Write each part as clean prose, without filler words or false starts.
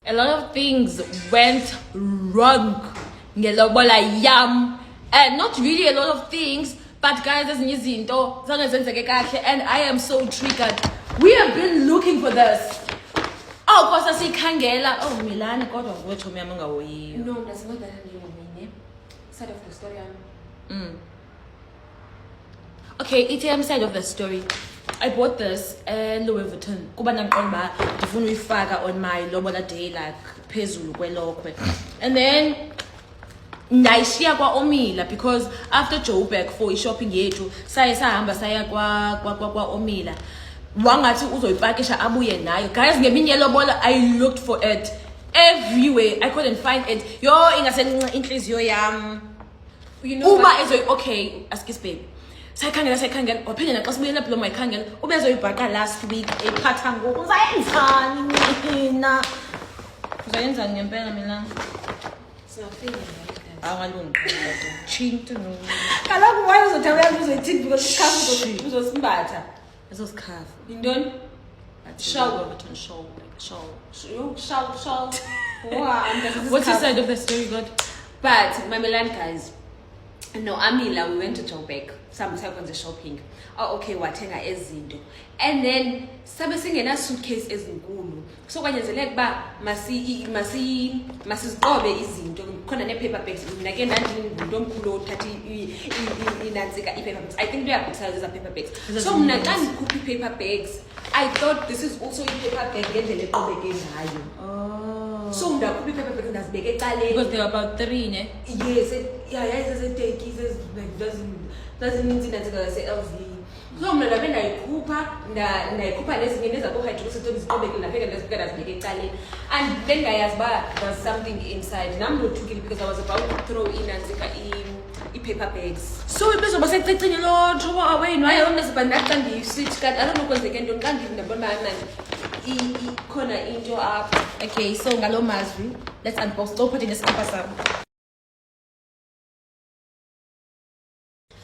a lot of things went wrong ngelobola yam, and not really a lot of things, but guys, ezinye izinto zange zenzeke kahle, and I am so triggered. We have been looking for this. Oh, kosa sikhangela. Oh, Milani kodwa ngochomi yami ngawoyiyo. No, that's not that mine. Side of the story. Okay, ATM side of the story. I bought this Louis Vuitton. Kuba naqonda ndifuna uyifaka on my lobola day, like phezulu kwelokhwe. And then ndayishiya kwa Omila because after Joburg for shopping yethu saye sahamba saya kwa Omila. Wangathi uzoyipakisha abuye nayo. Guys, ngeminye lobola I looked for it everywhere. I couldn't find it. Yo ingase inhliziyo yami. You know Uba is okay, ask his babe. Sayikhangela waphinde naxa sibuyela lapho mayikhangela ubezoyibhaqa last week ephatha ngoku uzayenzani mina uzayenzani ngempela mina something awalungi chinto no kaloku why uzothabela uzoyithini because isikhafu uzosimbatha eso sikhafu indoni show. Wow, what's the side of the story, God? But my Milan guys, no, Amila, we went to Joburg. Some seconds of shopping. Oh, okay, wathenga ezinto. And then sabe singena suitcase ezinkulu. So kwanyanzeleka ba masiziqobe izinto. Khona ne paper bags. Mina ke ndandingumuntu omkhulu othatha inantsika paper bags. I think they are sizes of paper bags. So mina xa ndikhupha paper bags, I thought this is also a paper bag ngendlela eqobeke ngayo. Oh. So ndakhupha paper bags ndazibeka eqaleni. Because there were about 3, ne? Yes, there's a take, doesn't mean that say LV. So mna ndabe ndayikhupha nezinye nezabo hydroxytone ziqobeke lapha ndazibeka ndazibeka eqaleni. And then ngayazi ba there's something inside. Nam nothukile because I was about to throw in and paper bags. So ibizo basececini lo thoba away I honestly but that can be switch card. I don't know kwenzeke ntoni kanti ndabona man ikhona into up. Okay, so ngalo mazwi let's unbox. Don't put in the skipper sam.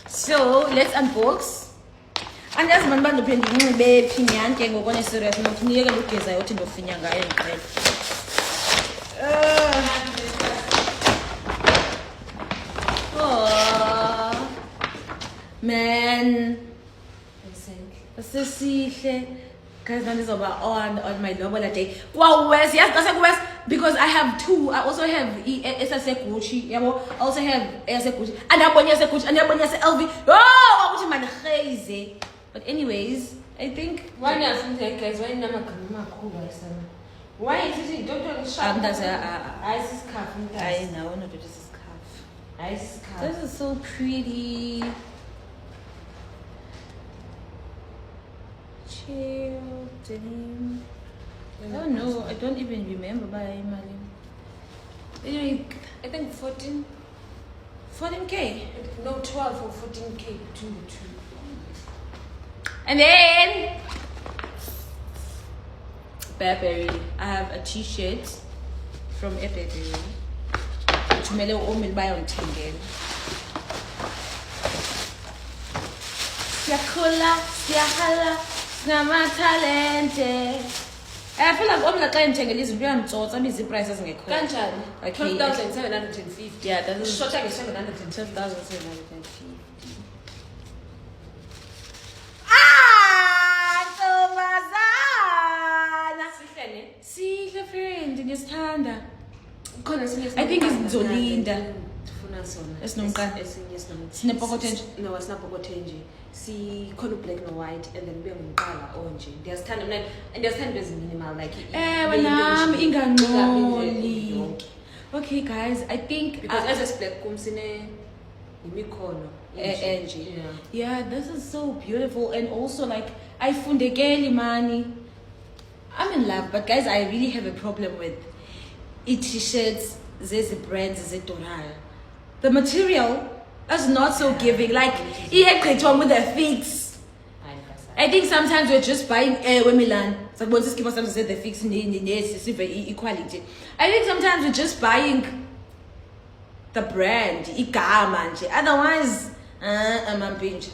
So let's unbox. And as man bando phendi ngibe phinyante ngokone serious nokuthi niyeke lugeza yothi ndofinya ngayo ngicela. Man, this is sihle. Guys, man, this is about on my lobola day. Wow, West, yes, that's West because I have 2. I also have SSA Gucci. I also have SSA Gucci. And I want SSA Gucci. And I want SSA LV. Oh, Gucci man crazy. But anyways, I think why not something guys? Why not cool? Why is it don't shop? That's ice scarf. I know, no, this is scarf. Ice scarf. This is so pretty. Chill, denim. Oh no, I don't even remember by Mali. Anyway, I think 14. 14K. No, 12 or 14K. Two. And then Burberry. I have a t-shirt from Burberry. Tumele omilbayo on Tingen. Siyakhula, siyahala. Namatalente. I feel like omla xa ndithengela izinto uyanditsotsa bizi prices ngekho. Kanjani? Okay. 12,750. Yeah, that is shorter than 750. 12,750. Sihle friend, ngiyasithanda. I think it's Zolinda. Sinepokothenje. No, asinapokothenje. Sikhona black no white and then kube ngumqala onje. Ndiyasithanda mina and ndiyasithanda lezi minimal like nami ingangqoli. Okay guys, I think because as a black kum sine imikhono enje. Yeah, this is so beautiful and also like I fundekeli money. I'm in love, but guys, I really have a problem with t-shirts, these brands, Doral. The material is not so giving. Like, with the fix. I think sometimes we're just buying Milan. So just keep us the fix in equality. I think sometimes we're just buying the brand, otherwise, I'm a pinch.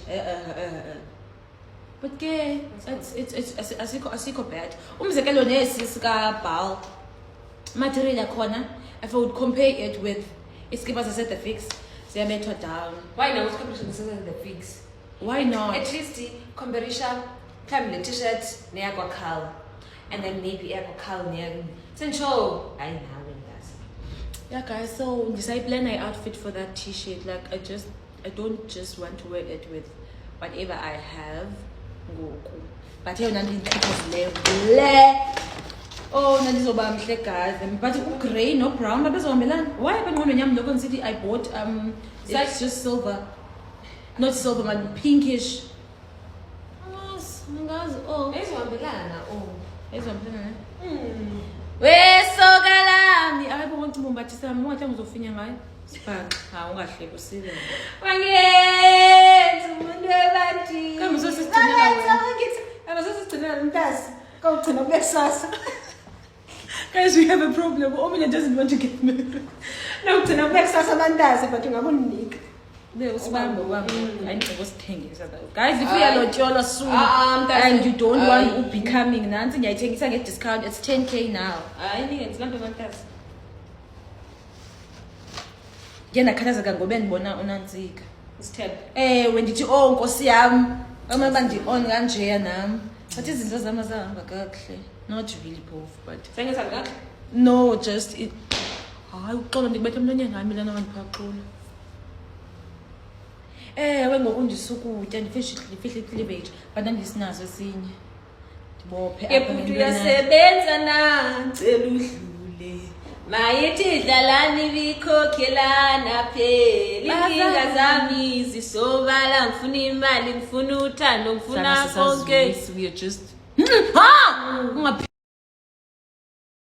But it's asiko bad. Umzekelo nesi sika Bal. material yakhona, if I would compare it with iskipa zase The Fix, ziyabethwa down. Why now? What's competition The Fix? Why not? At least competition, come the t-shirt, near Cal, and then maybe Cal near Central. I know when that's. Yeah, guys. So decide plan my outfit for that T-shirt. Like I don't just want to wear it with whatever I have. But here nothing level. Oh, nandizoba mhle guys. But grey, no brown. But why? But when I'm looking city, I bought it's just silver, not silver, but pinkish. Oh, wesokalami ayibona umbathisa wami ungathi ngizofinya ngayo sibhaqa ungahle kusile wangenza umuntu webantu kambe sosizigcinela wena sosizigcinela umntasi kawugcina kube kusasa. Guys, we have a problem. Omina doesn't want to get married. No, ugcina kube kusasa amantazi but ungakunika usibambe kwami ayinto sithengisa guys if we are lotshola soon and you don't want to be coming nansi ngiyayithengisa nge discount it's 10k now hayi ningenzi lanto amantazi yena khathazeka ngoba ndibona unansika isithebe when ndithi oh nkosi yami uma bandi on kanje nami but izinto zami zahamba kahle not really both but sengisa kahle no just it hayi uxolo ndikubethe emlonyeni ngami lana mandiphaqula ngokundisukutya ndifihle cleavage but andisinaso esinye ndibophe ebhuti uyasebenza nancela udlule mayithi dlalani bikhokhelana phela inkinga zami zisobala ngifuna imali ngifuna uthando ngifuna konke we are just